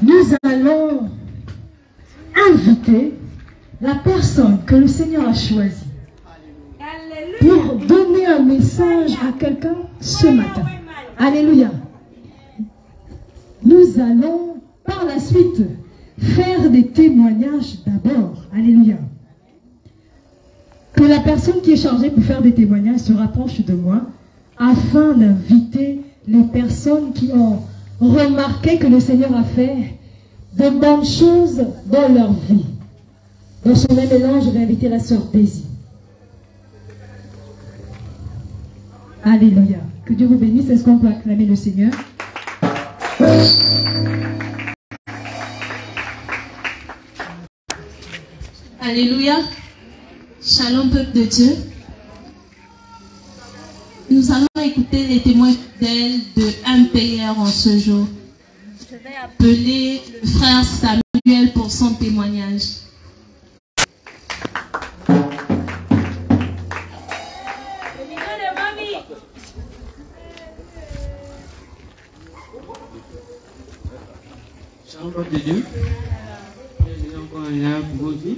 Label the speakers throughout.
Speaker 1: Nous allons inviter la personne que le Seigneur a choisie pour donner un message à quelqu'un ce matin. Alléluia. Nous allons par la suite faire des témoignages d'abord. Alléluia. Que la personne qui est chargée pour faire des témoignages se rapproche de moi afin d'inviter les personnes qui ont remarqué que le Seigneur a fait de bonnes choses dans leur vie. Dans ce même élan, je vais inviter la sœur Daisy. Alléluia. Que Dieu vous bénisse. Est-ce qu'on peut acclamer le Seigneur?
Speaker 2: Alléluia. Shalom peuple de Dieu. Nous allons écouter les témoins fidèles de MPR en ce jour. Je vais appeler le frère Samuel pour son témoignage.
Speaker 3: Shalom peuple de Dieu. Je vais encore là pour votre vie.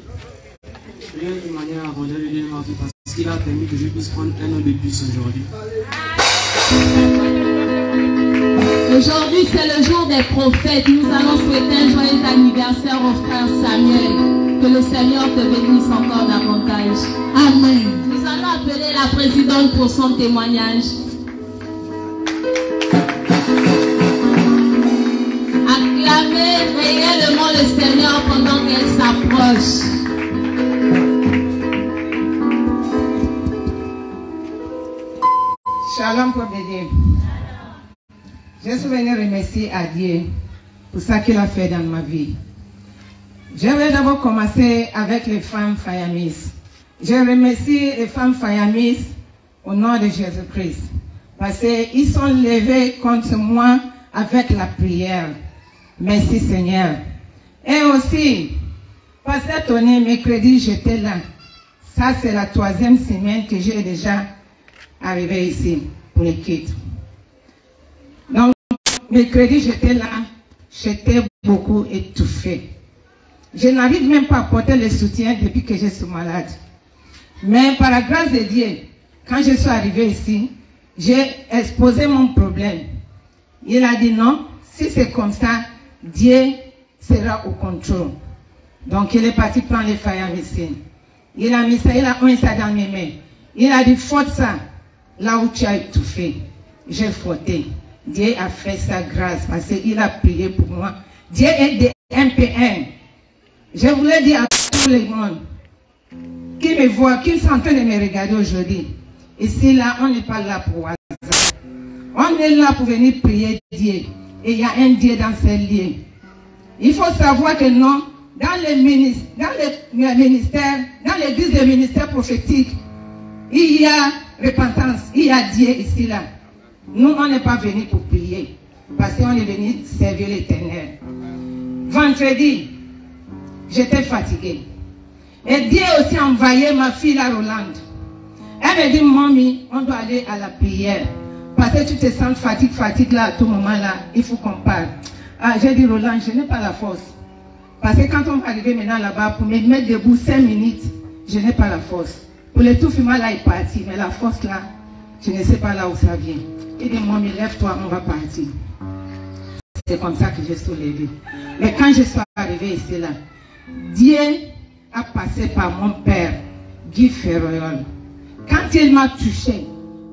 Speaker 3: Je viens de manière à rendre le Dieu de ma vie parce qu'il a permis que je puisse prendre un an de plus aujourd'hui.
Speaker 2: Aujourd'hui, c'est le jour des prophètes. Nous allons souhaiter un joyeux anniversaire au frère Samuel. Que le Seigneur te bénisse encore davantage. Amen. Nous allons appeler la présidente pour son témoignage. Acclamez réellement le Seigneur pendant qu'elle s'approche.
Speaker 4: Shalom pour Dieu. Je suis venu remercier à Dieu pour ce qu'il a fait dans ma vie. Je vais d'abord commencer avec les femmes Fayamis. Je remercie les femmes Fayamis au nom de Jésus-Christ. Parce qu'ils sont levés contre moi avec la prière. Merci Seigneur. Et aussi, Pasteur Tony, mercredi, j'étais là. Ça, c'est la 3e semaine que j'ai déjà arrivé ici pour les kids. Donc, mercredi, j'étais là. J'étais beaucoup étouffée. Je n'arrive même pas à porter le soutien depuis que je suis malade. Mais par la grâce de Dieu, quand je suis arrivée ici, j'ai exposé mon problème. Il a dit non, si c'est comme ça, Dieu sera au contrôle. Donc il est parti prendre les faïens ici. Il a mis ça, il a mis ça dans mes mains. Il a dit, frotte ça, là où tu as étouffé. J'ai frotté. Dieu a fait sa grâce parce qu'il a prié pour moi. Dieu est des MPN. Je voulais dire à tout le monde qui me voit, qui sont en train de me regarder aujourd'hui. Ici, là, on n'est pas là pour hasard. On est là pour venir prier Dieu. Et il y a un Dieu dans ces lieux. Il faut savoir que non, dans les ministères, dans l'église des ministères prophétiques, il y a repentance, il y a Dieu ici, là. Nous, on n'est pas venus pour prier, parce qu'on est venu servir l'Éternel. Vendredi, j'étais fatiguée. Et Dieu aussi a envoyé ma fille, la Rolande. Elle me dit, mamie, on doit aller à la prière. Parce que tu te sens fatigue là, à tout moment là, il faut qu'on parle. Ah, j'ai dit, Roland, je n'ai pas la force. Parce que quand on va arriver maintenant là-bas, pour me mettre debout 5 minutes, je n'ai pas la force. Pour l'étouffement là, il est parti. Mais la force là, je ne sais pas là où ça vient. Il dit, mamie, lève-toi, on va partir. C'est comme ça que je suis levée. Mais quand je suis arrivée ici là, Dieu a passé par mon père, Guy Ferroyol. Quand il m'a touché,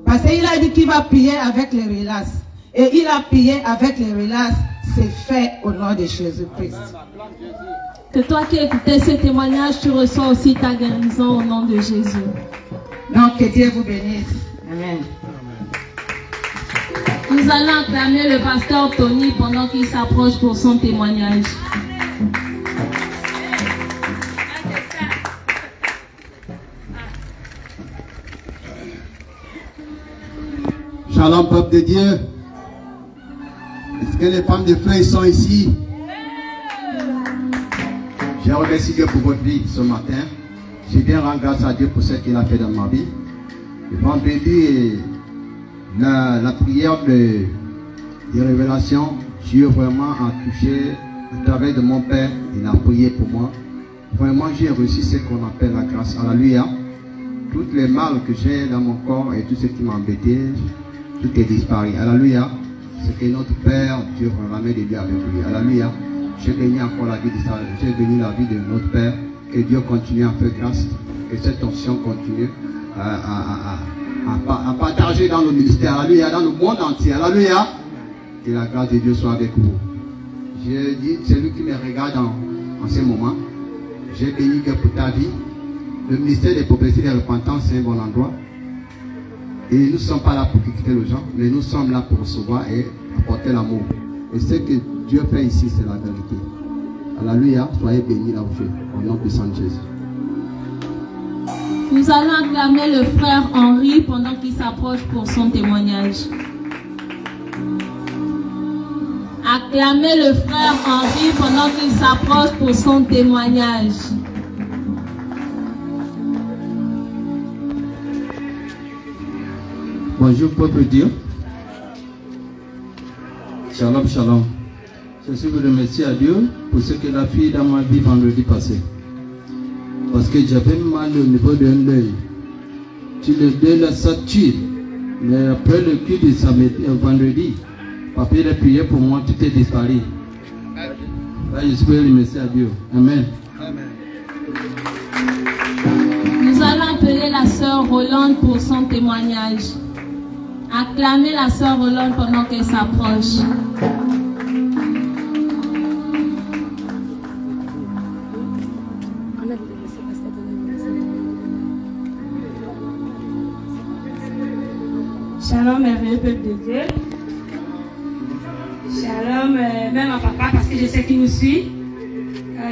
Speaker 4: parce qu'il a dit qu'il va prier avec les relax. Et il a prié avec les relax. C'est fait au nom de Jésus-Christ.
Speaker 2: Que toi qui écoutais ce témoignage, tu reçois aussi ta guérison au nom de Jésus.
Speaker 4: Donc que Dieu vous bénisse. Amen.
Speaker 2: Nous allons acclamer le pasteur Tony pendant qu'il s'approche pour son témoignage.
Speaker 5: Shalom, peuple de Dieu. Est-ce que les femmes de feu sont ici? Je remercie Dieu pour votre vie ce matin. Je viens rendre grâce à Dieu pour ce qu'il a fait dans ma vie. Le vendredi, la prière de révélation, Dieu vraiment a touché à travers de mon père. Il a prié pour moi. Vraiment, j'ai reçu ce qu'on appelle la grâce. Alléluia. Toutes les mal que j'ai dans mon corps et tout ce qui m'embêtait, tout est disparu. Alléluia. C'est que notre Père, Dieu ramène des biens avec lui. Alléluia. J'ai béni encore la vie d'Israël. J'ai béni la vie de notre Père. Que Dieu continue à faire grâce. Que cette onction continue à partager dans le ministère. Alléluia. Dans le monde entier. Alléluia. Que la grâce de Dieu soit avec vous. Je dis, celui qui me regarde en ce moment, j'ai béni que pour ta vie. Le ministère des prophéties de repentance, c'est un bon endroit. Et nous ne sommes pas là pour critiquer les gens, mais nous sommes là pour recevoir et apporter l'amour. Et ce que Dieu fait ici, c'est la vérité. Alléluia, soyez bénis là où vous êtes, au nom puissant de Jésus.
Speaker 2: Nous allons acclamer le frère Henri pendant qu'il s'approche pour son témoignage. Acclamez le frère Henri pendant qu'il s'approche pour son témoignage.
Speaker 6: Bonjour peuple Dieu. Shalom, shalom. Je suis remercié à Dieu pour ce qu'il a fait dans ma vie vendredi passé. Parce que j'avais mal au niveau d'un œil. Tu le donnes ça tue. Mais après le culte de samedi, vendredi, papa a prié pour moi, tout est disparu. Là, je suis remercié à Dieu. Amen.
Speaker 2: Nous allons appeler la sœur Rolande pour son témoignage. Acclamez la sœur Rolande pendant qu'elle s'approche.
Speaker 7: Shalom, merveilleux peuple de Dieu. Shalom, même à papa, parce que je sais qu'il nous suit.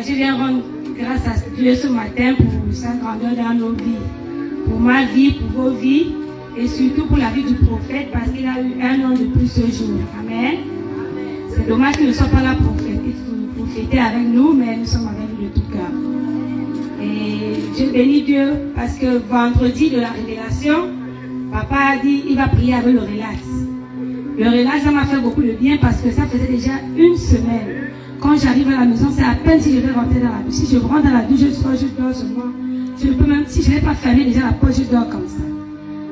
Speaker 7: Je viens rendre grâce à Dieu ce matin pour sa grandeur dans nos vies. Pour ma vie, pour vos vies. Et surtout pour la vie du prophète, parce qu'il a eu 1 an de plus ce jour. Amen. C'est dommage qu'il ne soit pas là pour fêter avec nous, mais nous sommes avec lui de tout cœur. Et je bénis Dieu parce que vendredi de la révélation, papa a dit il va prier avec le relax. Le relax, ça m'a fait beaucoup de bien parce que ça faisait déjà 1 semaine. Quand j'arrive à la maison, c'est à peine si je vais rentrer dans la douche. Si je rentre dans la douche, je dors seulement. Je ne peux même, si je n'ai pas fermé déjà la porte, je dors comme ça.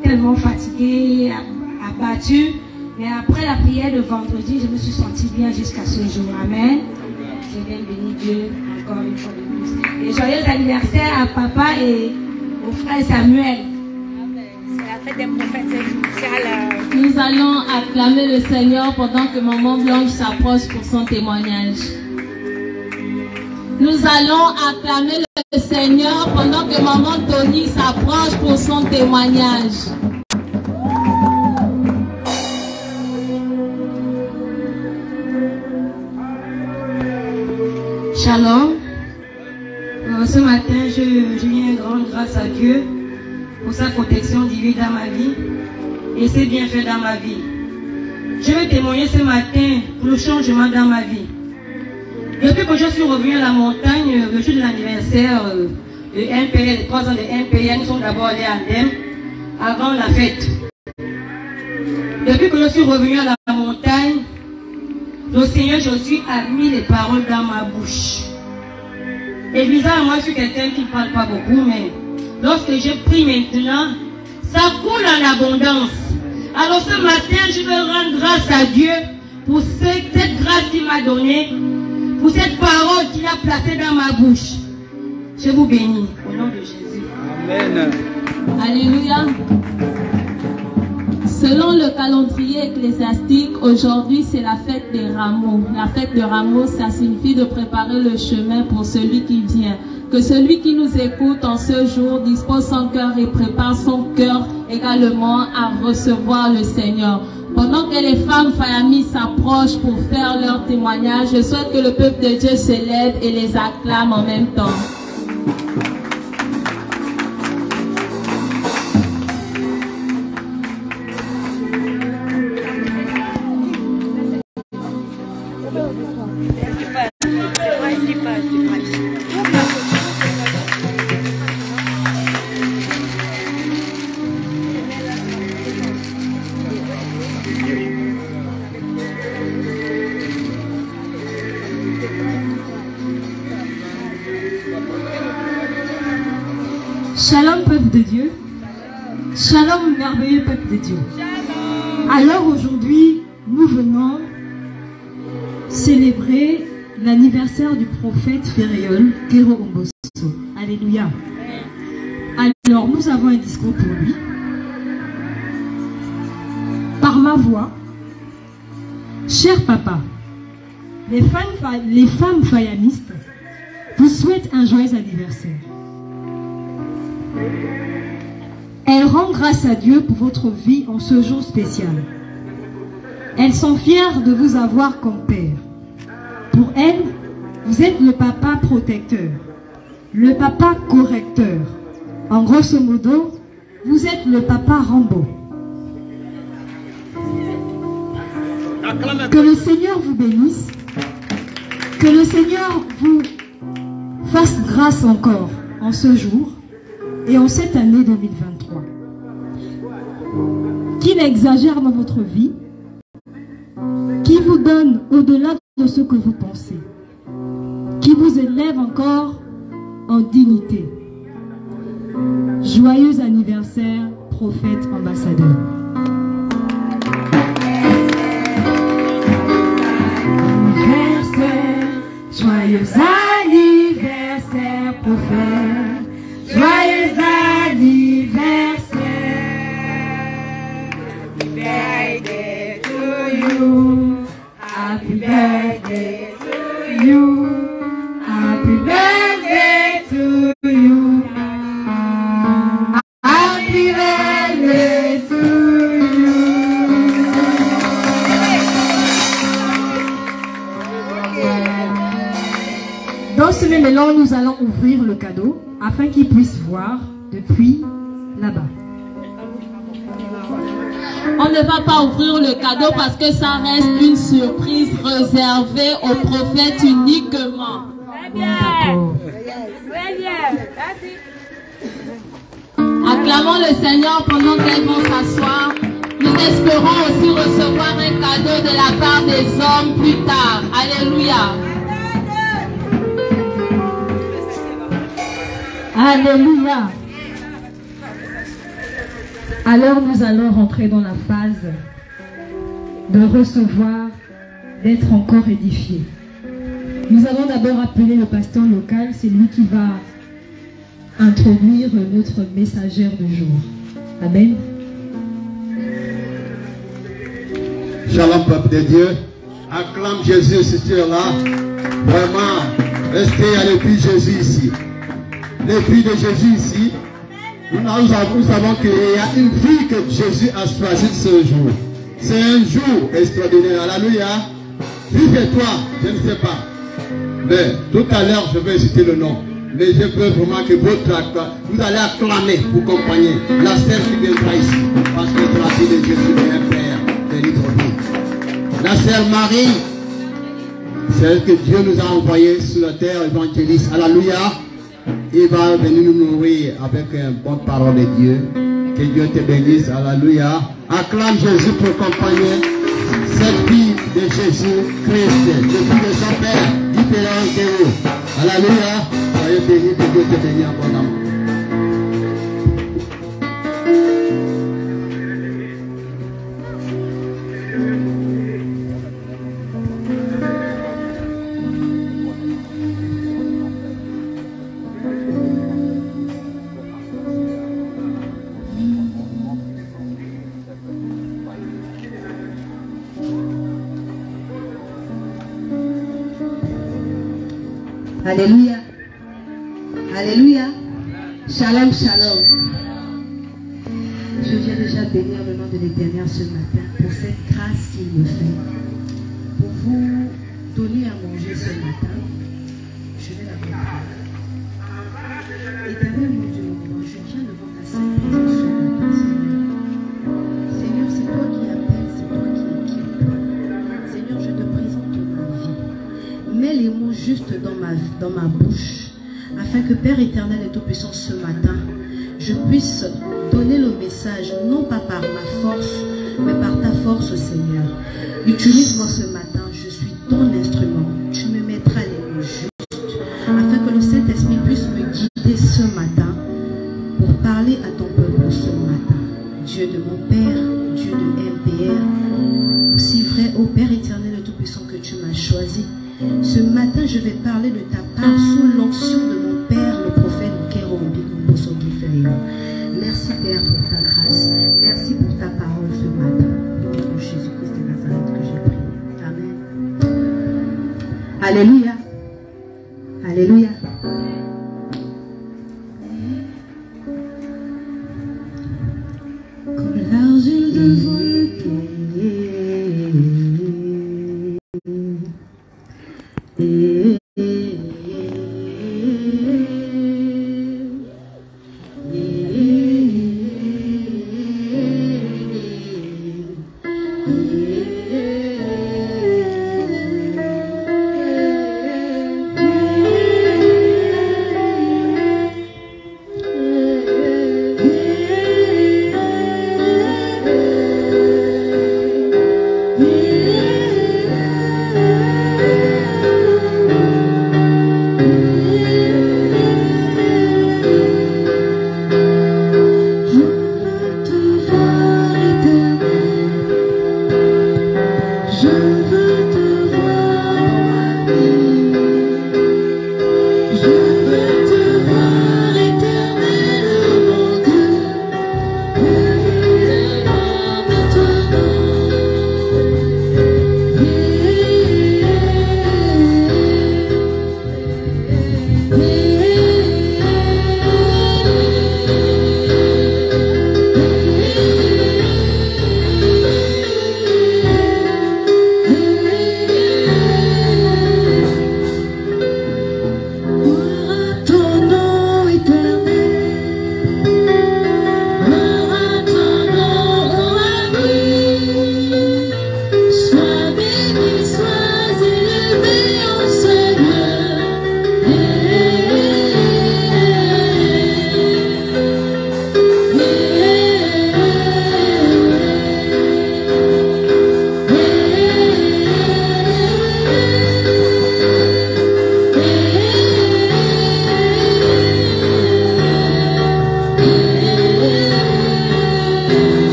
Speaker 7: Tellement fatiguée, abattue. Mais après la prière de vendredi, je me suis sentie bien jusqu'à ce jour. Amen. Je viens bénir Dieu encore une fois de plus. Et joyeux anniversaire à papa et au frère Samuel. C'est la fête des prophètes spéciale.
Speaker 2: Nous allons acclamer le Seigneur pendant que maman Blanche s'approche pour son témoignage. Nous allons acclamer le Seigneur pendant que maman Tony s'approche pour son témoignage.
Speaker 7: Shalom. Ce matin, je viens rendre grâce à Dieu pour sa protection divine dans ma vie et ses bienfaits dans ma vie. Je vais témoigner ce matin pour le changement dans ma vie. Depuis que je suis revenu à la montagne, le jour de l'anniversaire de MPL, 3 ans de MPL, nous sommes d'abord allés à Andem avant la fête. Depuis que je suis revenu à la montagne, le Seigneur Jésus a mis les paroles dans ma bouche. Et bizarrement, moi je suis quelqu'un qui ne parle pas beaucoup, mais lorsque je prie maintenant, ça coule en abondance. Alors ce matin, je veux rendre grâce à Dieu pour cette grâce qu'il m'a donnée, pour cette parole qu'il a placée dans ma bouche. Je vous bénis au nom de Jésus.
Speaker 6: Amen.
Speaker 2: Alléluia. Selon le calendrier ecclésiastique, aujourd'hui c'est la fête des rameaux. La fête des rameaux, ça signifie de préparer le chemin pour celui qui vient. Que celui qui nous écoute en ce jour dispose son cœur et prépare son cœur également à recevoir le Seigneur. Pendant que les femmes Fayami s'approchent pour faire leur témoignage, je souhaite que le peuple de Dieu se lève et les acclame en même temps.
Speaker 1: Shalom peuple de Dieu. Shalom merveilleux peuple de Dieu. Alors aujourd'hui, nous venons célébrer l'anniversaire du prophète Ferréol Kero Omboso. Alléluia. Alors nous avons un discours pour lui. Par ma voix, cher papa, les femmes fayamistes vous souhaitent un joyeux anniversaire. Elles rendent grâce à Dieu pour votre vie en ce jour spécial. Elles sont fières de vous avoir comme père. Pour elles, vous êtes le papa protecteur, le papa correcteur. En grosso modo, vous êtes le papa Rambo. Que le Seigneur vous bénisse, que le Seigneur vous fasse grâce encore en ce jour et en cette année 2023. Qu'il exagère dans votre vie, qui vous donne au-delà de ce que vous pensez, qui vous élève encore en dignité. Joyeux anniversaire, prophète ambassadeur. Joyeux anniversaire, prophète. Joyeux anniversaire. Happy birthday to you. Happy birthday to you. Happy birthday to you. Happy birthday to you. Dans ce même élan, nous allons ouvrir le cadeau afin qu'ils puissent voir depuis là-bas.
Speaker 2: On ne va pas ouvrir le cadeau parce que ça reste une surprise réservée au prophète uniquement.
Speaker 1: D'accord.
Speaker 2: Acclamons le Seigneur pendant qu'elles vont s'asseoir. Nous espérons aussi recevoir un cadeau de la part des hommes plus tard. Alléluia.
Speaker 1: Alléluia. Alors nous allons rentrer dans la phase de recevoir, d'être encore édifié. Nous allons d'abord appeler le pasteur local, c'est lui qui va introduire notre messagère du jour. Amen.
Speaker 5: Shalom peuple de Dieu. Acclame Jésus ce là. Vraiment, restez à l'épée de Jésus ici. L'épée de Jésus ici. Nous savons qu'il y a une vie que Jésus a choisie ce jour. C'est un jour extraordinaire. Alléluia. Vive-toi, je ne sais pas. Mais tout à l'heure, je vais citer le nom. Mais je veux vraiment que vous allez acclamer pour accompagner la sœur qui viendra ici. Parce que la fille de Jésus est un père de notre vie. La sœur Marie, celle que Dieu nous a envoyée sur la terre, évangéliste. Alléluia. Il va venir nous nourrir avec une bonne parole de Dieu. Que Dieu te bénisse. Alléluia. Acclame Jésus pour accompagner cette vie de Jésus Christ, de vie de son Père, différent de vous. Alléluia. Soyez bénis, que Dieu te bénisse abondamment.
Speaker 8: Alléluia. Alléluia. Shalom, shalom. Je viens déjà bénir le nom de l'Éternel ce matin pour cette grâce qu'il me fait. Pour vous donner à manger ce matin, je vais la bénir. Éternel mon Dieu, je viens devant ta sainte présence ce matin, Seigneur. Seigneur, c'est toi qui appelles, c'est toi qui équipe. Seigneur, je te présente ma vie. Mets les mots justes dans ma bouche, afin que Père éternel et tout-puissant ce matin, je puisse donner le message, non pas par ma force, mais par ta force, Seigneur. Utilise-moi ce matin, je suis ton instrument. Tu me mettras les mots justes, afin que le Saint-Esprit puisse me guider ce matin pour que tu m'as choisi. Ce matin, je vais parler de ta part sous l'onction de mon Père, le prophète Kérombi Bosogifeyo. Merci Père pour ta grâce. Merci pour ta parole ce matin. Au nom de Jésus-Christ de Nazareth que j'ai prié. Amen. Alléluia. Alléluia. Comme l'argile devant le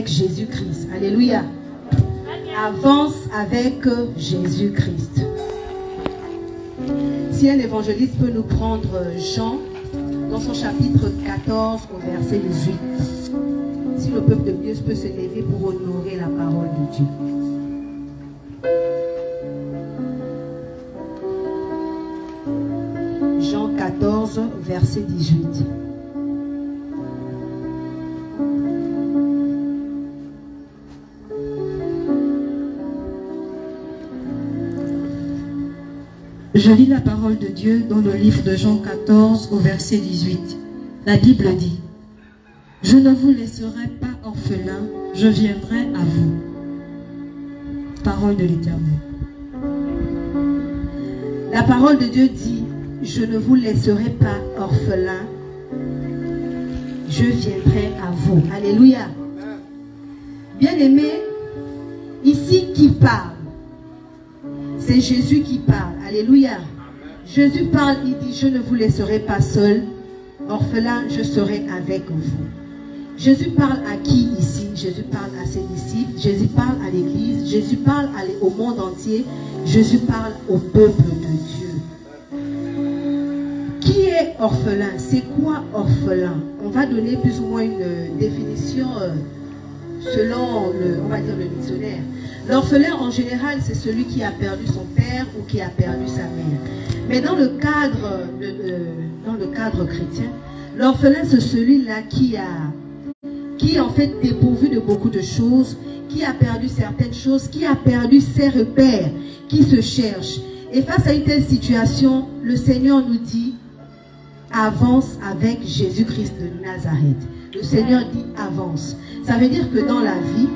Speaker 8: Jésus-Christ. Alléluia. Avance avec Jésus-Christ. Si un évangéliste peut nous prendre Jean dans son chapitre 14 au verset 18. Si le peuple de Dieu peut se lever pour honorer la parole de Dieu. Jean 14 verset 18.
Speaker 1: Je lis la parole de Dieu dans le livre de Jean 14 au verset 18. La Bible dit: je ne vous laisserai pas orphelins, je viendrai à vous. Parole de l'Éternel.
Speaker 8: La parole de Dieu dit: je ne vous laisserai pas orphelins, je viendrai à vous. Alléluia. Bien-aimés, ici qui parle? C'est Jésus qui parle. Alléluia. Jésus parle, il dit: je ne vous laisserai pas seul, orphelin, je serai avec vous. Jésus parle à qui ici? Jésus parle à ses disciples, Jésus parle à l'église, Jésus parle au monde entier, Jésus parle au peuple de Dieu. Qui est orphelin. C'est quoi orphelin? On va donner plus ou moins une définition selon on va dire le dictionnaire. L'orphelin en général, c'est celui qui a perdu son père ou qui a perdu sa mère. Mais dans le cadre chrétien, l'orphelin c'est celui-là qui est en fait dépourvu de beaucoup de choses, qui a perdu certaines choses, qui a perdu ses repères, qui se cherche. Et face à une telle situation, le Seigneur nous dit, avance avec Jésus-Christ de Nazareth. Le Seigneur dit avance. Ça veut dire que dans la vie,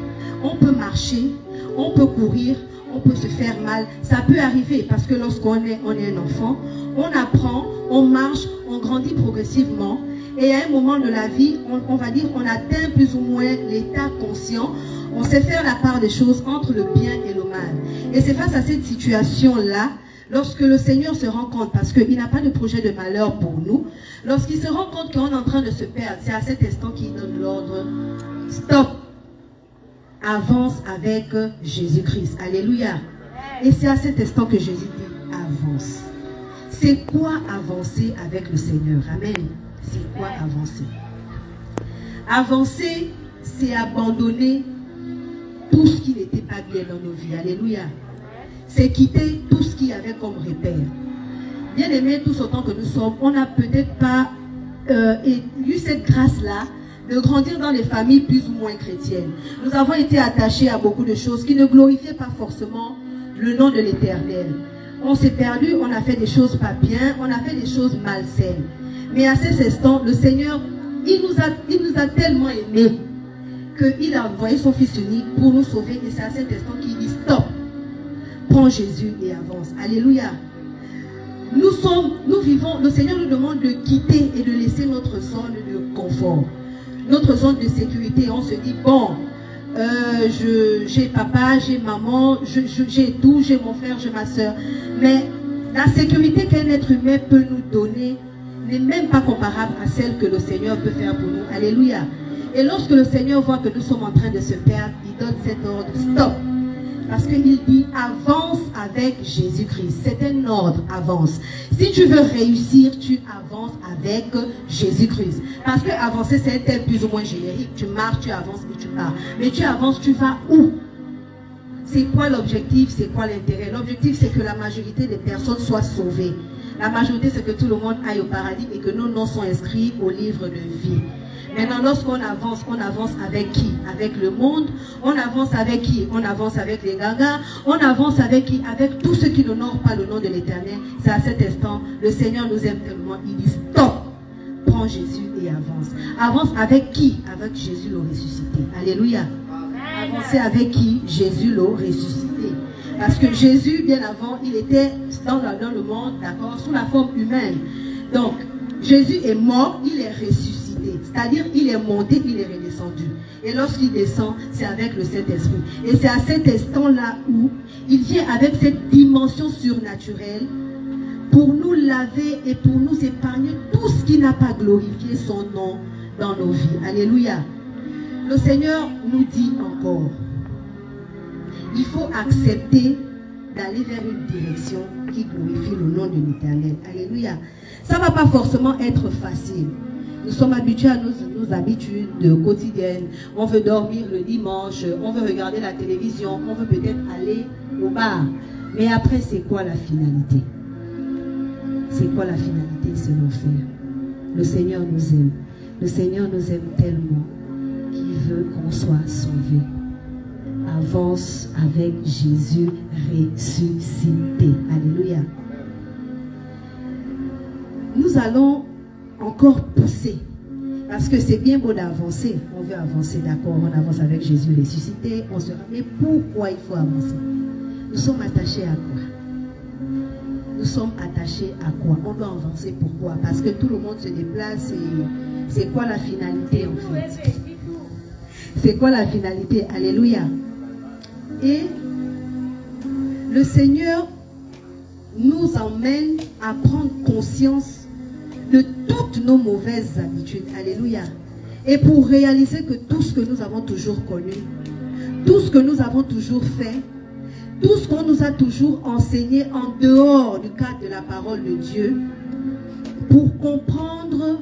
Speaker 8: on peut marcher, on peut courir, on peut se faire mal. Ça peut arriver parce que lorsqu'on est un enfant, on apprend, on marche, on grandit progressivement. Et à un moment de la vie, on va dire qu'on atteint plus ou moins l'état conscient. On sait faire la part des choses entre le bien et le mal. Et c'est face à cette situation-là, lorsque le Seigneur se rend compte, parce qu'il n'a pas de projet de malheur pour nous, lorsqu'il se rend compte qu'on est en train de se perdre, c'est à cet instant qu'il donne l'ordre. Stop! Avance avec Jésus-Christ. Alléluia. Et c'est à cet instant que Jésus dit avance. C'est quoi avancer avec le Seigneur? Amen. C'est quoi avancer? Avancer, c'est abandonner tout ce qui n'était pas bien dans nos vies. Alléluia. C'est quitter tout ce qu'il y avait comme repère. Bien aimés, tous autant que nous sommes, on n'a peut-être pas eu cette grâce-là de grandir dans les familles plus ou moins chrétiennes. Nous avons été attachés à beaucoup de choses qui ne glorifiaient pas forcément le nom de l'Éternel. On s'est perdu, on a fait des choses pas bien, on a fait des choses malsaines. Mais à cet instant, le Seigneur, il nous a tellement aimés qu'il a envoyé son Fils unique pour nous sauver. Et c'est à cet instant qu'il dit stop, prends Jésus et avance. Alléluia. Nous vivons, le Seigneur nous demande de quitter et de laisser notre zone de confort, notre zone de sécurité. On se dit, bon, j'ai papa, j'ai maman, j'ai tout, j'ai mon frère, j'ai ma soeur. Mais la sécurité qu'un être humain peut nous donner n'est même pas comparable à celle que le Seigneur peut faire pour nous. Alléluia. Et lorsque le Seigneur voit que nous sommes en train de se perdre, il donne cet ordre, stop. Parce qu'il dit, avance avec Jésus-Christ. C'est un ordre, avance. Si tu veux réussir, tu avances avec Jésus-Christ. Parce que avancer, c'est un terme plus ou moins générique. Tu marches, tu avances et tu pars. Mais tu avances, tu vas où? C'est quoi l'objectif? C'est quoi l'intérêt? L'objectif, c'est que la majorité des personnes soient sauvées. La majorité, c'est que tout le monde aille au paradis et que nos noms sont inscrits au livre de vie. Maintenant, lorsqu'on avance avec qui? Avec le monde. On avance avec qui? On avance avec les gagas. On avance avec qui? Avec tous ceux qui n'honorent pas le nom de l'Éternel. C'est à cet instant, le Seigneur nous aime tellement. Il dit stop, prends Jésus et avance. Avance avec qui? Avec Jésus le ressuscité. Alléluia. Avancez avec qui? Jésus le ressuscité. Parce que Jésus, bien avant, il était dans le monde, d'accord, sous la forme humaine. Donc, Jésus est mort, il est ressuscité. C'est-à-dire, il est monté, il est redescendu. Et lorsqu'il descend, c'est avec le Saint-Esprit. Et c'est à cet instant-là où il vient avec cette dimension surnaturelle pour nous laver et pour nous épargner tout ce qui n'a pas glorifié son nom dans nos vies. Alléluia. Le Seigneur nous dit encore, il faut accepter d'aller vers une direction qui glorifie le nom de l'Éternel. Alléluia. Ça ne va pas forcément être facile. Nous sommes habitués à nos habitudes quotidiennes. On veut dormir le dimanche, on veut regarder la télévision, on veut peut-être aller au bar. Mais après, c'est quoi la finalité? C'est quoi la finalité? C'est l'enfer. Le Seigneur nous aime. Le Seigneur nous aime tellement qu'il veut qu'on soit sauvés. Avance avec Jésus ressuscité. Alléluia. Nous allons encore pousser. Parce que c'est bien beau d'avancer. On veut avancer, d'accord. On avance avec Jésus ressuscité. On se... Mais pourquoi il faut avancer? Nous sommes attachés à quoi? Nous sommes attachés à quoi? On doit avancer pourquoi? Parce que tout le monde se déplace et c'est quoi la finalité en fait? C'est quoi la finalité? Alléluia. Et le Seigneur nous emmène à prendre conscience de toutes nos mauvaises habitudes. Alléluia. Et pour réaliser que tout ce que nous avons toujours connu, tout ce que nous avons toujours fait, tout ce qu'on nous a toujours enseigné en dehors du cadre de la parole de Dieu, Pour comprendre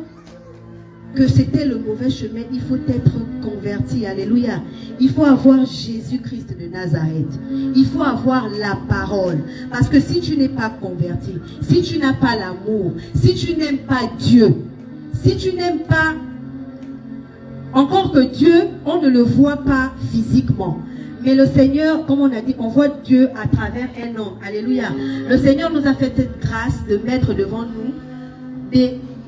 Speaker 8: que c'était le mauvais chemin, il faut être converti. Alléluia. Il faut avoir Jésus-Christ de Nazareth. Il faut avoir la parole. Parce que si tu n'es pas converti, si tu n'as pas l'amour, si tu n'aimes pas Dieu, si tu n'aimes pas... Encore que Dieu, on ne le voit pas physiquement. Mais le Seigneur, comme on a dit, on voit Dieu à travers un homme. Alléluia. Le Seigneur nous a fait cette grâce de mettre devant nous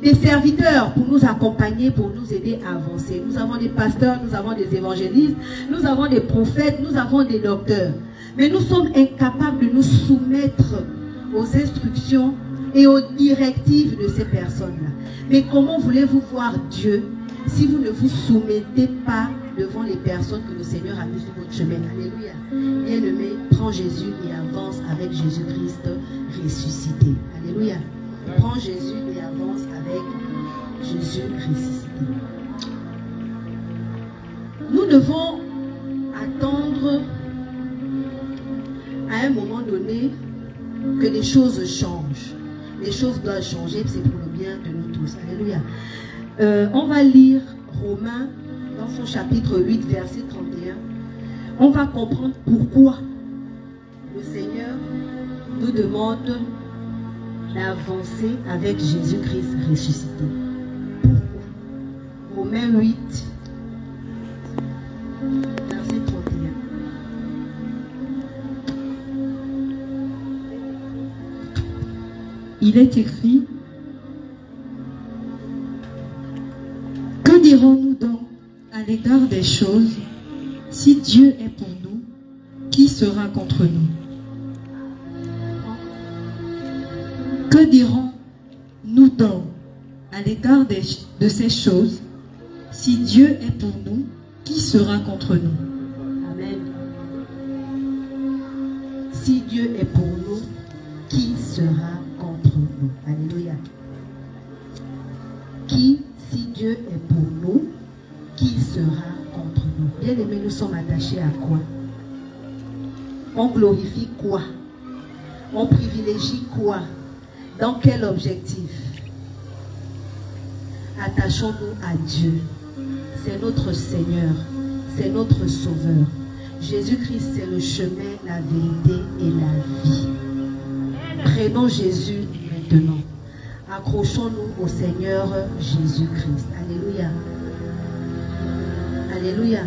Speaker 8: des serviteurs pour nous accompagner, pour nous aider à avancer. Nous avons des pasteurs, nous avons des évangélistes, nous avons des prophètes, nous avons des docteurs. Mais nous sommes incapables de nous soumettre aux instructions et aux directives de ces personnes-là. Mais comment voulez-vous voir Dieu si vous ne vous soumettez pas devant les personnes que le Seigneur a mis sur votre chemin? Alléluia. Bien-aimé, prends Jésus et avance avec Jésus-Christ ressuscité. Alléluia. Prends Jésus et avance avec Jésus ressuscité. Nous devons attendre à un moment donné que les choses changent. Les choses doivent changer, c'est pour le bien de nous tous. Alléluia. On va lire Romains dans son chapitre 8, verset 31. On va comprendre pourquoi le Seigneur nous demande d'avancer avec Jésus-Christ ressuscité. Romains 8, verset 31.
Speaker 1: Il est écrit: que dirons-nous donc à l'égard des choses? Si Dieu est pour nous, qui sera contre nous? Que dirons-nous donc à l'égard de ces choses? Si Dieu est pour nous, qui sera contre nous?
Speaker 8: Amen. Si Dieu est pour nous, qui sera contre nous? Alléluia. Si Dieu est pour nous, qui sera contre nous? Bien aimés, nous sommes attachés à quoi? On glorifie quoi? On privilégie quoi? Dans quel objectif? Attachons-nous à Dieu. C'est notre Seigneur, c'est notre Sauveur. Jésus-Christ, c'est le chemin, la vérité et la vie. Prenons Jésus maintenant. Accrochons-nous au Seigneur Jésus-Christ. Alléluia. Alléluia.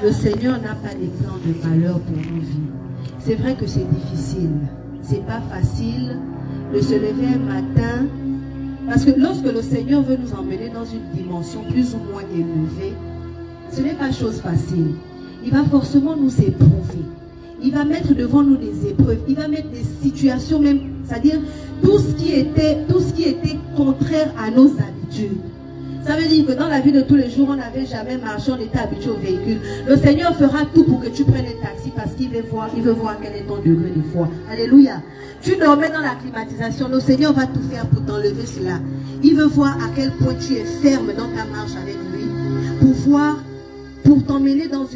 Speaker 8: Le Seigneur n'a pas des plans de malheur pour nos vies. C'est vrai que c'est difficile. C'est pas facile de se lever un matin. Parce que lorsque le Seigneur veut nous emmener dans une dimension plus ou moins élevée, ce n'est pas chose facile. Il va forcément nous éprouver. Il va mettre devant nous des épreuves. Il va mettre des situations même, c'est-à-dire tout ce qui était contraire à nos habitudes. Ça veut dire que dans la vie de tous les jours, on n'avait jamais marché, on était habitué au véhicule. Le Seigneur fera tout pour que tu prennes les taxis parce qu'il veut voir quel est ton degré de foi. Alléluia. Tu dormais dans la climatisation, le Seigneur va tout faire pour t'enlever cela. Il veut voir à quel point tu es ferme dans ta marche avec lui pour t'emmener dans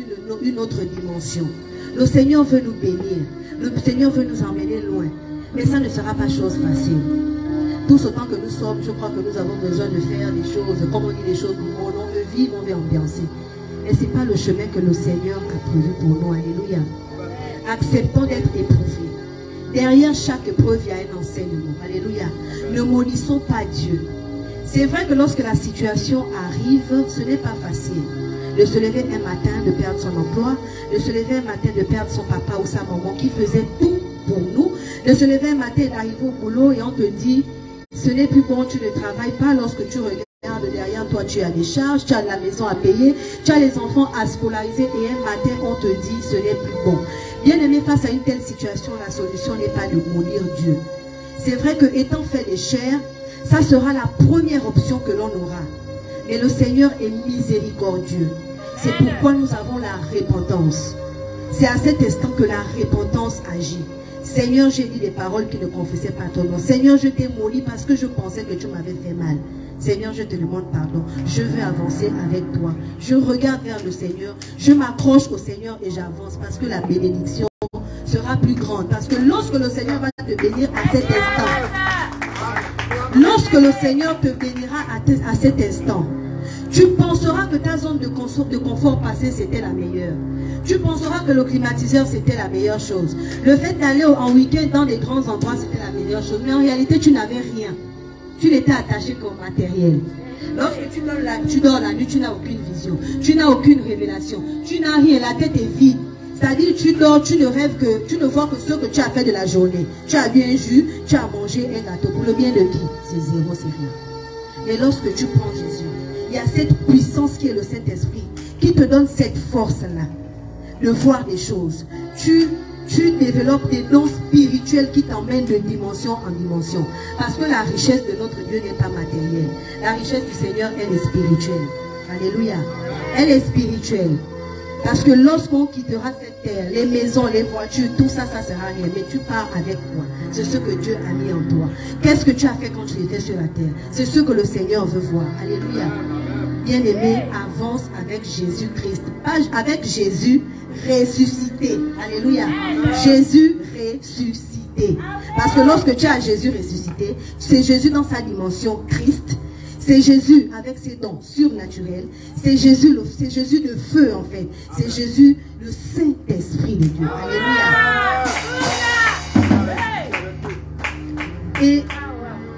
Speaker 8: une autre dimension. Le Seigneur veut nous bénir. Le Seigneur veut nous emmener loin. Mais ça ne sera pas chose facile. Tous autant que nous sommes, je crois que nous avons besoin de faire des choses, comme on dit des choses, on veut vivre, on veut ambiancer. Et ce n'est pas le chemin que le Seigneur a prévu pour nous. Alléluia. Acceptons d'être éprouvés. Derrière chaque épreuve, il y a un enseignement. Alléluia. Ne maudissons pas Dieu. C'est vrai que lorsque la situation arrive, ce n'est pas facile. De se lever un matin, de perdre son emploi, de se lever un matin, de perdre son papa ou sa maman qui faisait tout pour nous, de se lever un matin, d'arriver au boulot et on te dit, ce n'est plus bon, tu ne travailles pas. Lorsque tu regardes derrière toi, tu as des charges, tu as la maison à payer, tu as les enfants à scolariser et un matin, on te dit, ce n'est plus bon. Bien aimé, face à une telle situation, la solution n'est pas de maudire Dieu. C'est vrai que étant fait des chairs, ça sera la première option que l'on aura. Mais le Seigneur est miséricordieux. C'est pourquoi nous avons la repentance. C'est à cet instant que la repentance agit. Seigneur, j'ai dit des paroles qui ne confessaient pas ton nom. Seigneur, je t'ai maudit parce que je pensais que tu m'avais fait mal. Seigneur, je te demande pardon. Je veux avancer avec toi. Je regarde vers le Seigneur. Je m'accroche au Seigneur et j'avance parce que la bénédiction sera plus grande. Parce que lorsque le Seigneur va te bénir à cet instant, lorsque lorsque le Seigneur te bénira à cet instant, tu penseras que ta zone de confort passée, c'était la meilleure. Tu penseras que le climatiseur, c'était la meilleure chose. Le fait d'aller en week-end dans des grands endroits, c'était la meilleure chose. Mais en réalité, tu n'avais rien. Tu n'étais attaché qu'au matériel. Lorsque tu dors la nuit, tu n'as aucune vision. Tu n'as aucune révélation. Tu n'as rien. La tête est vide. C'est-à-dire, tu dors, tu ne rêves que, tu ne vois que ce que tu as fait de la journée. Tu as bu un jus, tu as mangé un gâteau. Pour le bien de qui? C'est zéro, c'est rien. Mais lorsque tu prends Jésus, il y a cette puissance qui est le Saint-Esprit, qui te donne cette force-là de voir des choses. Tu développes des dons spirituels qui t'emmènent de dimension en dimension. Parce que la richesse de notre Dieu n'est pas matérielle. La richesse du Seigneur, elle est spirituelle. Alléluia. Elle est spirituelle. Parce que lorsqu'on quittera cette terre, les maisons, les voitures, tout ça, ça sera rien. Mais tu pars avec quoi? C'est ce que Dieu a mis en toi. Qu'est-ce que tu as fait quand tu étais sur la terre? C'est ce que le Seigneur veut voir. Alléluia. Bien-aimé, avance avec Jésus-Christ. Avec Jésus ressuscité. Alléluia. Jésus ressuscité. Parce que lorsque tu as Jésus ressuscité, c'est Jésus dans sa dimension Christ. C'est Jésus avec ses dons surnaturels. C'est Jésus le feu en fait. C'est Jésus le Saint-Esprit de Dieu. Alléluia. Et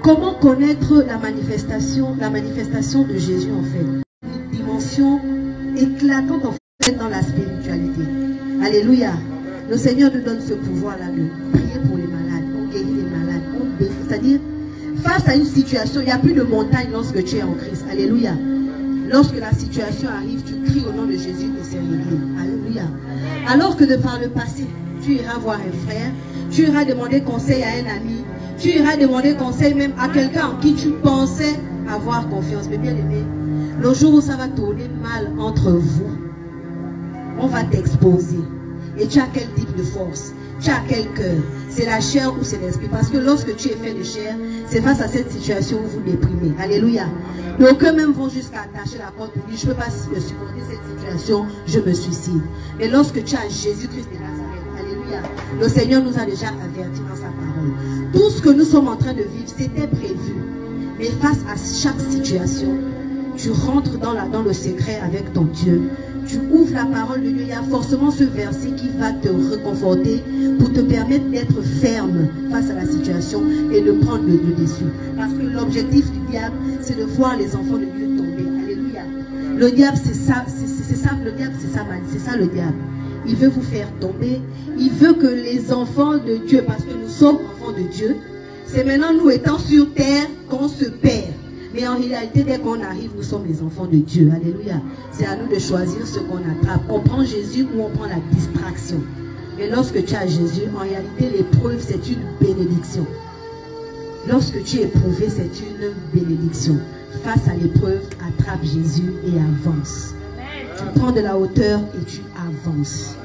Speaker 8: comment connaître la manifestation de Jésus en fait? Une dimension éclatante en fait dans la spiritualité. Alléluia. Le Seigneur nous donne ce pouvoir-là de prier pour les malades. On guérit les malades. On bénit. C'est-à-dire, face à une situation, il n'y a plus de montagne lorsque tu es en Christ. Alléluia. Lorsque la situation arrive, tu cries au nom de Jésus et c'est réglé. Alléluia. Alors que de par le passé, tu iras voir un frère, tu iras demander conseil à un ami, tu iras demander conseil même à quelqu'un en qui tu pensais avoir confiance. Mais bien aimé, le jour où ça va tourner mal entre vous, on va t'exposer. Et tu as quel type de force? Tu as quel cœur? C'est la chair ou c'est l'esprit? Parce que lorsque tu es fait de chair, c'est face à cette situation où vous déprimez. Alléluia. Donc eux-mêmes vont jusqu'à attacher la corde pour dire, je ne peux pas supporter cette situation, je me suicide. Mais lorsque tu as Jésus-Christ de Nazareth, alléluia, le Seigneur nous a déjà averti dans sa parole. Tout ce que nous sommes en train de vivre, c'était prévu. Mais face à chaque situation, tu rentres dans le secret avec ton Dieu. Tu ouvres la parole de Dieu, il y a forcément ce verset qui va te réconforter pour te permettre d'être ferme face à la situation et de prendre le dessus. Parce que l'objectif du diable, c'est de voir les enfants de Dieu tomber. Alléluia. Le diable, c'est ça, le diable, c'est ça le diable. Il veut vous faire tomber. Il veut que les enfants de Dieu, parce que nous sommes enfants de Dieu, c'est maintenant nous étant sur terre qu'on se perd. Mais en réalité, dès qu'on arrive, nous sommes les enfants de Dieu. Alléluia. C'est à nous de choisir ce qu'on attrape. On prend Jésus ou on prend la distraction. Mais lorsque tu as Jésus, en réalité, l'épreuve, c'est une bénédiction. Lorsque tu es éprouvé, c'est une bénédiction. Face à l'épreuve, attrape Jésus et avance. Tu prends de la hauteur et tu avances.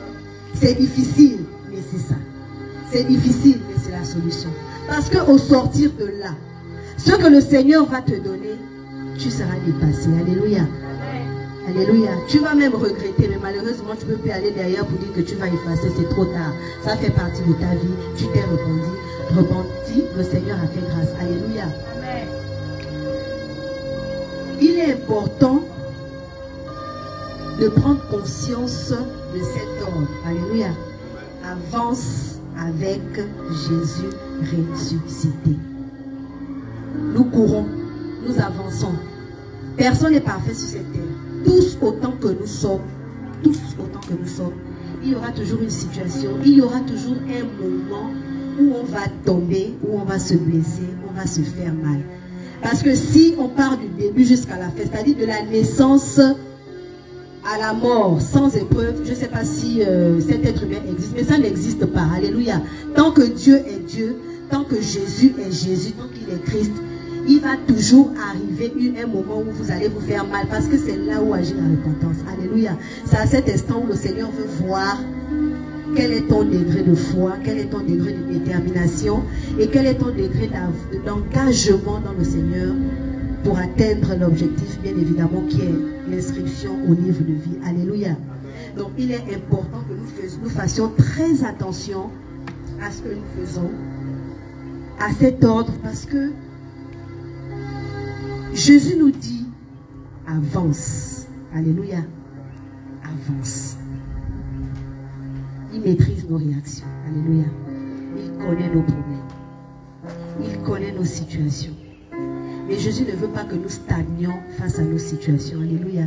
Speaker 8: C'est difficile, mais c'est ça. C'est difficile, mais c'est la solution. Parce qu'au sortir de là, ce que le Seigneur va te donner, tu seras dépassé. Alléluia. Alléluia. Tu vas même regretter, mais malheureusement, tu ne peux plus aller derrière pour dire que tu vas effacer. C'est trop tard. Ça fait partie de ta vie. Tu t'es repenti. Le Seigneur a fait grâce. Alléluia. Il est important de prendre conscience de cet ordre. Alléluia. Avance avec Jésus ressuscité. Nous courons, nous avançons. Personne n'est parfait sur cette terre. Tous autant que nous sommes, il y aura toujours une situation, il y aura toujours un moment où on va tomber, où on va se blesser, où on va se faire mal. Parce que si on part du début jusqu'à la fin, c'est-à-dire de la naissance à la mort, sans épreuve, je ne sais pas si cet être humain existe, mais ça n'existe pas. Alléluia. Tant que Dieu est Dieu, tant que Jésus est Jésus, tant qu'il est Christ, il va toujours arriver un moment où vous allez vous faire mal, parce que c'est là où agit la repentance. Alléluia. C'est à cet instant où le Seigneur veut voir quel est ton degré de foi, quel est ton degré de détermination et quel est ton degré d'engagement dans le Seigneur pour atteindre l'objectif, bien évidemment, qui est l'inscription au livre de vie. Alléluia. Donc, il est important que nous fassions très attention à ce que nous faisons, à cet ordre, parce que Jésus nous dit, avance. Alléluia. Avance. Il maîtrise nos réactions. Alléluia. Il connaît nos problèmes. Il connaît nos situations. Mais Jésus ne veut pas que nous stagnions face à nos situations. Alléluia.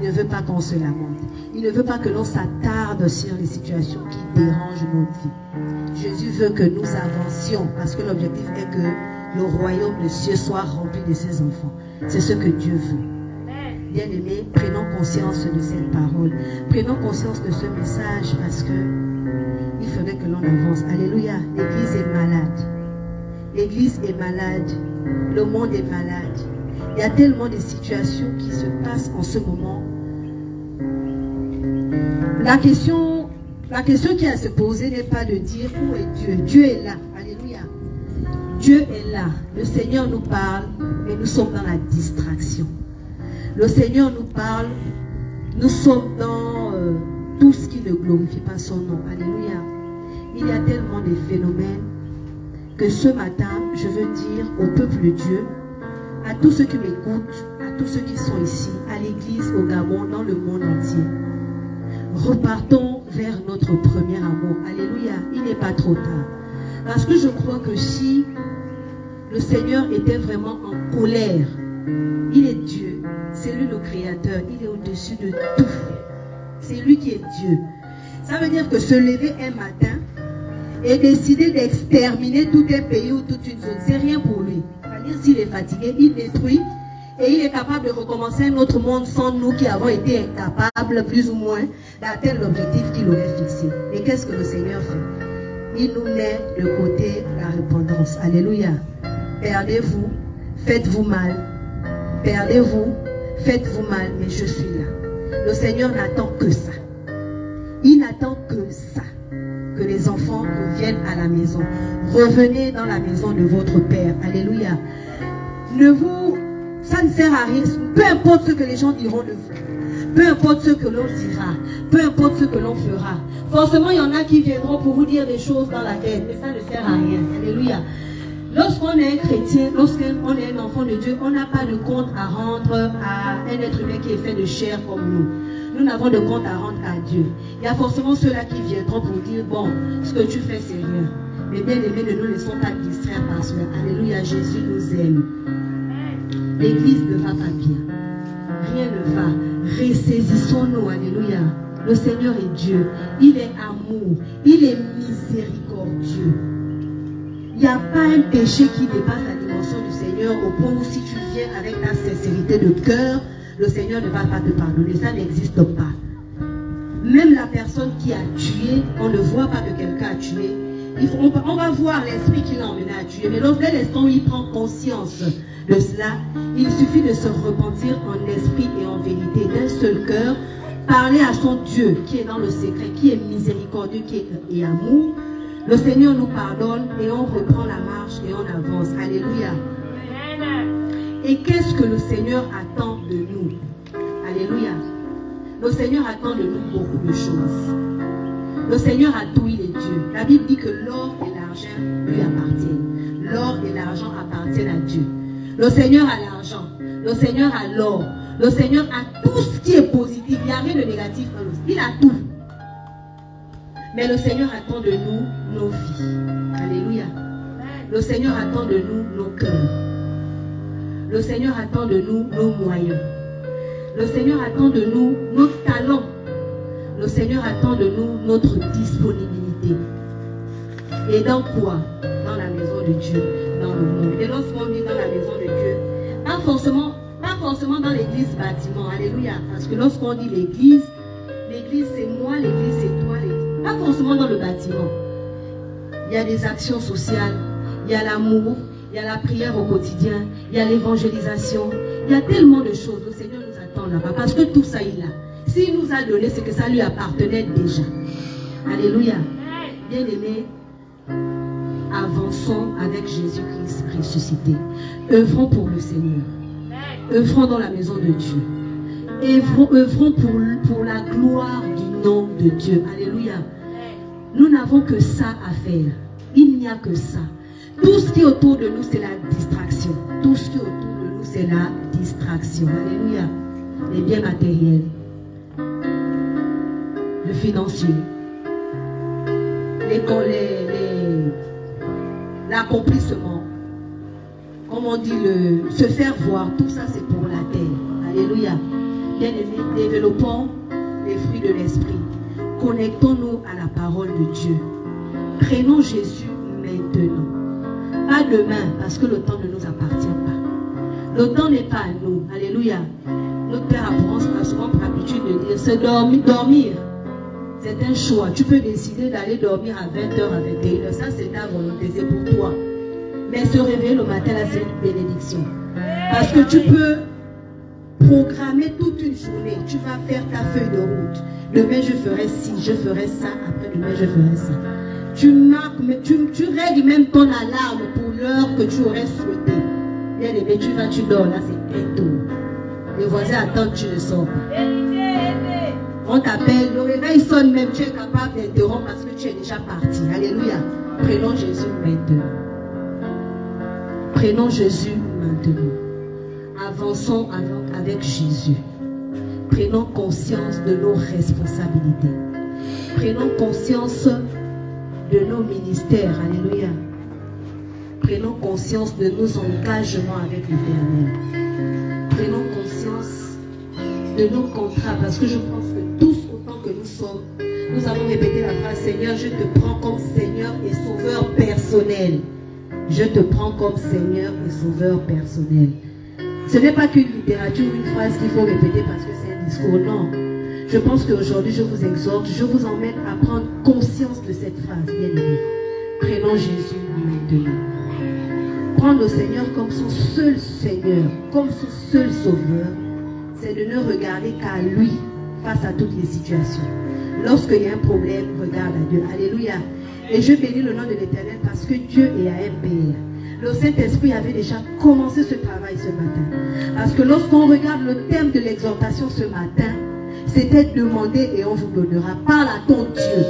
Speaker 8: Il ne veut pas qu'on se lamente. Il ne veut pas que l'on s'attarde sur les situations qui dérangent notre vie. Jésus veut que nous avancions parce que l'objectif est que le royaume des cieux soit rempli de ses enfants. C'est ce que Dieu veut. Bien-aimés, prenons conscience de cette parole. Prenons conscience de ce message parce que il faudrait que l'on avance. Alléluia. L'Église est malade. L'Église est malade. Le monde est malade. Il y a tellement de situations qui se passent en ce moment. La question qui a à se poser n'est pas de dire où est Dieu. Dieu est là. Alléluia. Dieu est là. Le Seigneur nous parle, mais nous sommes dans la distraction. Le Seigneur nous parle, nous sommes dans tout ce qui ne glorifie pas son nom. Alléluia. Il y a tellement de phénomènes que ce matin, je veux dire au peuple de Dieu, à tous ceux qui m'écoutent, à tous ceux qui sont ici, à l'église, au Gabon, dans le monde entier, repartons vers notre premier amour. Alléluia. Il n'est pas trop tard. Parce que je crois que si le Seigneur était vraiment en colère, il est Dieu, c'est lui le créateur, il est au-dessus de tout. C'est lui qui est Dieu. Ça veut dire que se lever un matin et décider d'exterminer tout un pays ou toute une zone, c'est rien pour lui. C'est-à-dire s'il est fatigué, il détruit et il est capable de recommencer un autre monde sans nous qui avons été incapables, plus ou moins, d'atteindre l'objectif qu'il aurait fixé. Et qu'est-ce que le Seigneur fait? Il nous met de côté la repentance. Alléluia. Perdez-vous, faites-vous mal. Perdez-vous, faites-vous mal, mais je suis là. Le Seigneur n'attend que ça. Il n'attend que ça. Que les enfants reviennent à la maison. Revenez dans la maison de votre Père. Alléluia. Ça ne sert à rien. Peu importe ce que les gens diront de vous. Peu importe ce que l'on dira. Peu importe ce que l'on fera. Forcément, il y en a qui viendront pour vous dire des choses dans la tête. Mais ça ne sert à rien. Alléluia. Lorsqu'on est un chrétien, lorsqu'on est un enfant de Dieu, on n'a pas de compte à rendre à un être humain qui est fait de chair comme nous. Nous n'avons de compte à rendre à Dieu. Il y a forcément ceux-là qui viendront pour dire, bon, ce que tu fais, c'est rien. Mais bien aimés, ne nous laissons pas distraire par cela. Alléluia, Jésus nous aime. L'église ne va pas bien. Rien ne va. Ressaisissons-nous, alléluia. Le Seigneur est Dieu. Il est amour. Il est miséricordieux. Il n'y a pas un péché qui dépasse la dimension du Seigneur au point où si tu viens avec ta sincérité de cœur, le Seigneur ne va pas te pardonner. Ça n'existe pas. Même la personne qui a tué, on ne voit pas que quelqu'un a tué. On va voir l'esprit qui l'a emmené à tuer. Mais dès l'instant où il prend conscience de cela, il suffit de se repentir en esprit et en vérité, d'un seul cœur, parler à son Dieu qui est dans le secret, qui est miséricordieux, qui est amour. Le Seigneur nous pardonne et on reprend la marche et on avance. Alléluia. Et qu'est-ce que le Seigneur attend de nous? Alléluia. Le Seigneur attend de nous beaucoup de choses. Le Seigneur a tout, il est Dieu. La Bible dit que l'or et l'argent lui appartiennent. L'or et l'argent appartiennent à Dieu. Le Seigneur a l'argent. Le Seigneur a l'or. Le Seigneur a tout ce qui est positif. Il n'y a rien de négatif dans lui. Il a tout. Mais le Seigneur attend de nous nos vies. Alléluia. Le Seigneur attend de nous nos cœurs. Le Seigneur attend de nous nos moyens. Le Seigneur attend de nous nos talents. Le Seigneur attend de nous notre disponibilité. Et dans quoi? Dans la maison de Dieu, dans le monde. Et lorsqu'on dit dans la maison de Dieu, pas forcément dans l'église bâtiment. Alléluia. Parce que lorsqu'on dit l'église c'est moi, l'église c'est toi, pas forcément dans le bâtiment. Il y a des actions sociales, il y a l'amour, il y a la prière au quotidien, il y a l'évangélisation, il y a tellement de choses. Le Seigneur nous attend là-bas parce que tout ça il a. S'il nous a donné, c'est que ça lui appartenait déjà. Alléluia. Bien-aimés, avançons avec Jésus-Christ ressuscité. Œuvrons pour le Seigneur. Œuvrons dans la maison de Dieu. Œuvrons pour la gloire du nom de Dieu. Alléluia. Nous n'avons que ça à faire. Il n'y a que ça. Tout ce qui est autour de nous, c'est la distraction. Tout ce qui est autour de nous, c'est la distraction. Alléluia. Les biens matériels, le financier, l'accomplissement, comme on dit, se faire voir, tout ça c'est pour la terre. Alléluia. Bien-aimés, développons les fruits de l'esprit. Connectons-nous à la parole de Dieu. Prenons Jésus maintenant. Pas demain, parce que le temps ne nous appartient pas. Le temps n'est pas à nous. Alléluia. Notre Père a souvent pour habitude de dire, c'est dormir. C'est un choix. Tu peux décider d'aller dormir à 20h, à 21h. Ça, c'est ta volonté, c'est pour toi. Mais se réveiller le matin, là, c'est une bénédiction. Parce que tu peux programmer toute une journée. Tu vas faire ta feuille de route. Demain, je ferai ci, je ferai ça. Après demain, je ferai ça. Tu marques, tu règles même ton alarme pour l'heure que tu aurais souhaité. Bien aimé, tu dors. Là, c'est un tour. Les voisins attendent, tu ne sors pas. On t'appelle, le réveil sonne même, tu es capable d'interrompre parce que tu es déjà parti. Alléluia. Prenons Jésus maintenant. Prenons Jésus maintenant. Avançons avec Jésus. Prenons conscience de nos responsabilités. Prenons conscience de nos ministères. Alléluia. Prenons conscience de nos engagements avec l'Éternel. Prenons conscience de nos contrats, parce que je pense que tous, autant que nous sommes, nous avons répété la phrase: Seigneur, je te prends comme Seigneur et Sauveur personnel. Je te prends comme Seigneur et Sauveur personnel. Ce n'est pas qu'une littérature ou une phrase qu'il faut répéter parce que c'est un discours, non. Je pense qu'aujourd'hui, je vous exhorte, je vous emmène à prendre conscience de cette phrase, bien aimé. Prenons Jésus maintenant. Prendre le Seigneur comme son seul Seigneur, comme son seul Sauveur, c'est de ne regarder qu'à lui face à toutes les situations. Lorsqu'il y a un problème, regarde à Dieu. Alléluia. Et je bénis le nom de l'Éternel parce que Dieu est à un père. Le Saint-Esprit avait déjà commencé ce travail ce matin. Parce que lorsqu'on regarde le thème de l'exhortation ce matin, c'était demander et on vous donnera. Parle à ton Dieu.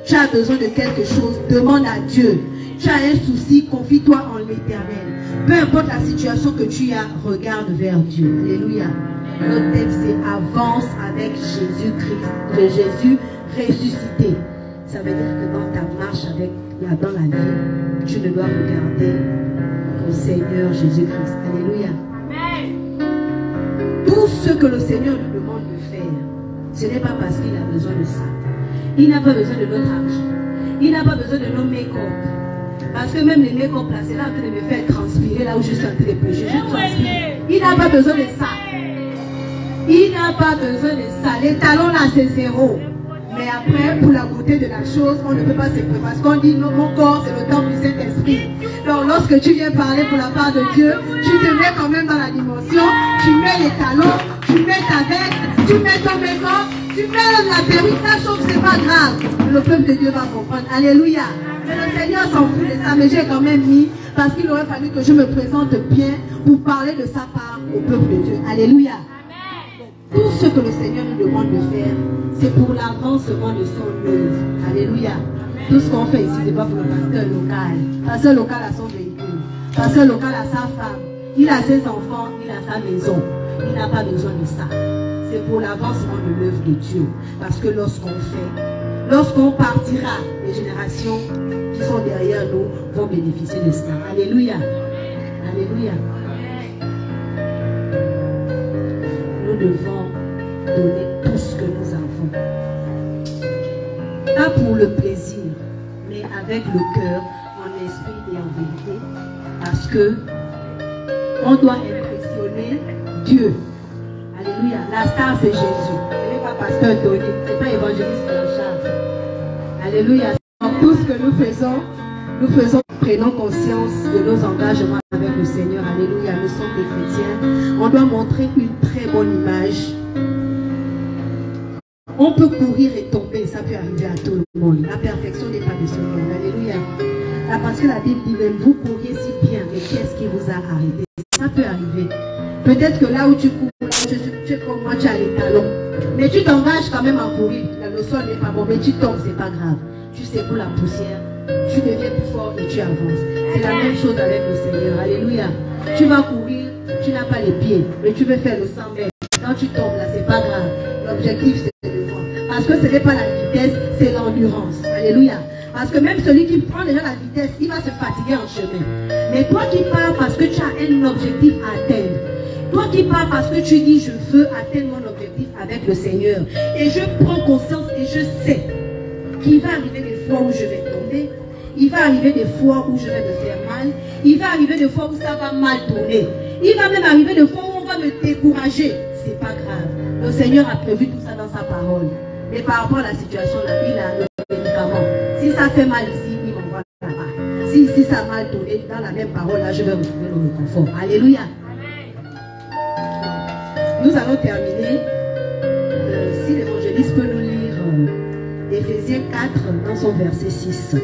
Speaker 8: Tu as besoin de quelque chose, demande à Dieu. Tu as un souci, confie-toi en l'Éternel. Peu importe la situation que tu as, regarde vers Dieu. Alléluia. Notre thème c'est avance avec Jésus-Christ, de Jésus ressuscité. Ça veut dire que dans ta marche dans la vie, tu ne dois regarder au Seigneur Jésus-Christ. Alléluia. Tout ce que le Seigneur nous demande de faire, ce n'est pas parce qu'il a besoin de ça. Il n'a pas besoin de notre argent. Il n'a pas besoin de nos make-up. Parce que même les make-up là, c'est là en train de me faire transpirer là où je suis en train de prêcher. Je transpire. Il n'a pas besoin de ça. Il n'a pas besoin de ça. Les talons là, c'est zéro. Mais après, pour la beauté de la chose, on ne peut pas se préparer. Parce qu'on dit, non, mon corps, c'est le temple du Saint-Esprit. Donc, lorsque tu viens parler pour la part de Dieu, tu te mets quand même dans la dimension. Tu mets les talons, tu mets ta veste, tu mets ton make-up, tu mets la perruque, ça chauffe, c'est pas grave. Le peuple de Dieu va comprendre. Alléluia. Mais le Seigneur s'en fout de ça, mais j'ai quand même mis, parce qu'il aurait fallu que je me présente bien pour parler de sa part au peuple de Dieu. Alléluia. Tout ce que le Seigneur nous demande de faire, c'est pour l'avancement de son œuvre. Alléluia. Tout ce qu'on fait ici, c'est pas pour le pasteur local. Le pasteur local a son véhicule. Le pasteur local a sa femme. Il a ses enfants, il a sa maison. Il n'a pas besoin de ça. C'est pour l'avancement de l'œuvre de Dieu. Parce que lorsqu'on partira, les générations qui sont derrière nous vont bénéficier de cela. Alléluia. Alléluia. Nous devons donner tout ce que nous avons. Pas pour le plaisir, mais avec le cœur, en esprit et en vérité. Parce que on doit impressionner Dieu. Alléluia. La star, c'est Jésus. Ce n'est pas pasteur Tony, ce n'est pas évangéliste Charles. Alléluia. Donc, tout ce que nous faisons, prenons conscience de nos engagements avec le Seigneur. Alléluia. Nous sommes des chrétiens. On doit montrer une très bonne image. On peut courir et tomber, ça peut arriver à tout le monde. La perfection n'est pas de ce monde. Alléluia. Là, parce que la Bible dit même, vous couriez si bien, mais qu'est-ce qui vous a arrêté? Ça peut arriver. Peut-être que là où tu cours, tu es comme moi, tu as les talons. Mais tu t'engages quand même à courir. Le sol n'est pas bon, mais tu tombes, c'est pas grave. Tu secoues la poussière, tu deviens plus fort et tu avances. C'est la même chose avec le Seigneur. Alléluia. Tu vas courir, tu n'as pas les pieds, mais tu veux faire le 100 mètres. Quand tu tombes là, c'est pas grave. L'objectif, c'est le vent. Parce que ce n'est pas la vitesse, c'est l'endurance. Alléluia. Parce que même celui qui prend déjà la vitesse, il va se fatiguer en chemin. Mais toi qui pars parce que tu as un objectif à atteindre. Toi qui pars parce que tu dis, je veux atteindre mon objectif avec le Seigneur. Et je prends conscience et je sais qu'il va arriver des fois où je vais tomber. Il va arriver des fois où je vais me faire mal. Il va arriver des fois où ça va mal tourner. Il va même arriver des fois où on va me décourager. C'est pas grave. Le Seigneur a prévu tout ça dans sa parole. Mais par rapport à la situation là, il a le médicament. Si ça fait mal ici, il m'envoie là-bas. Si ça a mal tourné, dans la même parole là, je vais retrouver le réconfort. Alléluia. Nous allons terminer. Si l'évangéliste peut nous lire Éphésiens 4 dans son verset 6.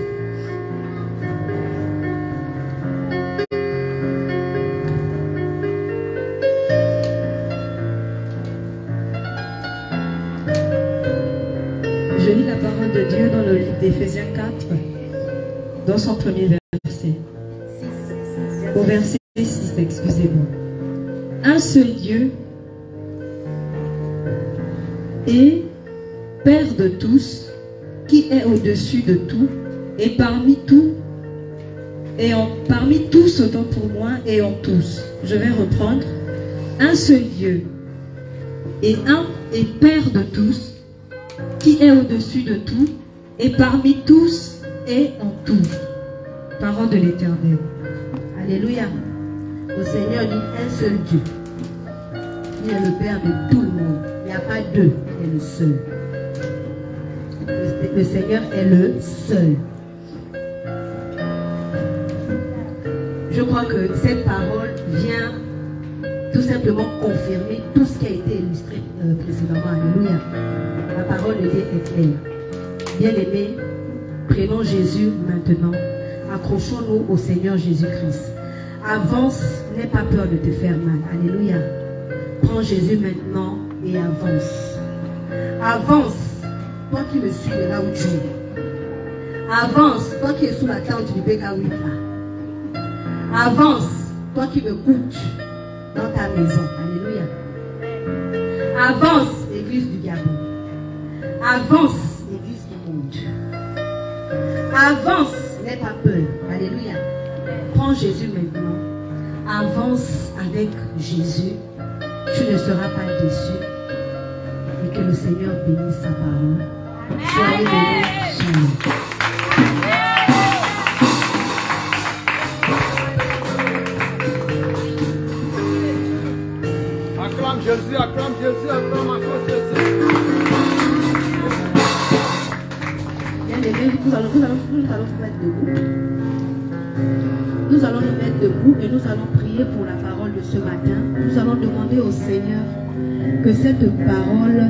Speaker 1: Je lis la parole de Dieu dans le livre d'Éphésiens 4, dans son premier verset. Au verset 6, excusez-moi. Un seul Dieu et Père de tous, qui est au-dessus de tout, et parmi tous, autant pour moi et en tous. Je vais reprendre. Un seul Dieu et Père de tous, qui est au-dessus de tout, et parmi tous et en tout. Parole de l'Éternel.
Speaker 8: Alléluia. Le Seigneur dit un seul Dieu. Il est le Père de tout le monde. Il n'y a pas deux, il est le seul. Le Seigneur est le seul. Je crois que cette parole vient tout simplement confirmer tout ce qui a été illustré précédemment. Alléluia. La parole de Dieu est claire. Bien-aimés, prenons Jésus maintenant. Accrochons-nous au Seigneur Jésus-Christ. Avance, n'aie pas peur de te faire mal. Alléluia. Prends Jésus maintenant et avance. Avance, toi qui me suis de là où tu es. Avance, toi qui es sous la tente du Bégaouita. Avance, toi qui me coûtes dans ta maison. Alléluia. Avance, l'église du Gabon. Avance, l'église du monde. Avance, n'aie pas peur. Alléluia. Prends Jésus maintenant. Avance avec Jésus. Tu ne seras pas déçu. Et que le Seigneur bénisse sa parole. Soyez bénis. Shalom.
Speaker 6: Acclame Jésus, acclame Jésus, acclame Jésus.
Speaker 8: Bien-aimés, nous allons nous mettre debout. Nous allons nous mettre debout et nous allons prier pour la parole de ce matin. Nous allons demander au Seigneur que cette parole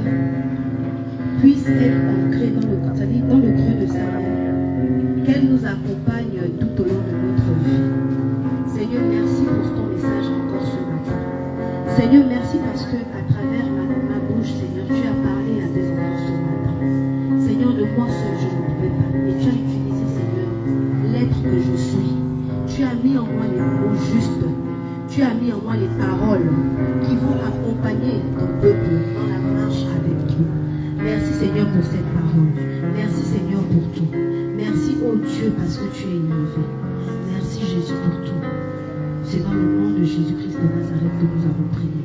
Speaker 8: puisse être ancrée dans le creux de sa main, qu'elle nous accompagne tout au long de notre vie. Seigneur, merci pour ton message encore ce matin. Seigneur, merci parce que à travers ma bouche, Seigneur, tu as parlé à tes enfants ce matin. Seigneur, de moi seul, je ne pouvais pas. Et tu as utilisé, Seigneur, l'être que je suis. Tu as mis en moi les mots justes. Tu as mis en moi les paroles qui vont accompagner ton peuple dans la marche avec toi. Merci Seigneur pour cette parole. Merci Seigneur pour tout. Merci oh Dieu parce que tu es élevé. Merci Jésus pour tout. C'est dans le nom de Jésus-Christ de Nazareth que nous avons prié.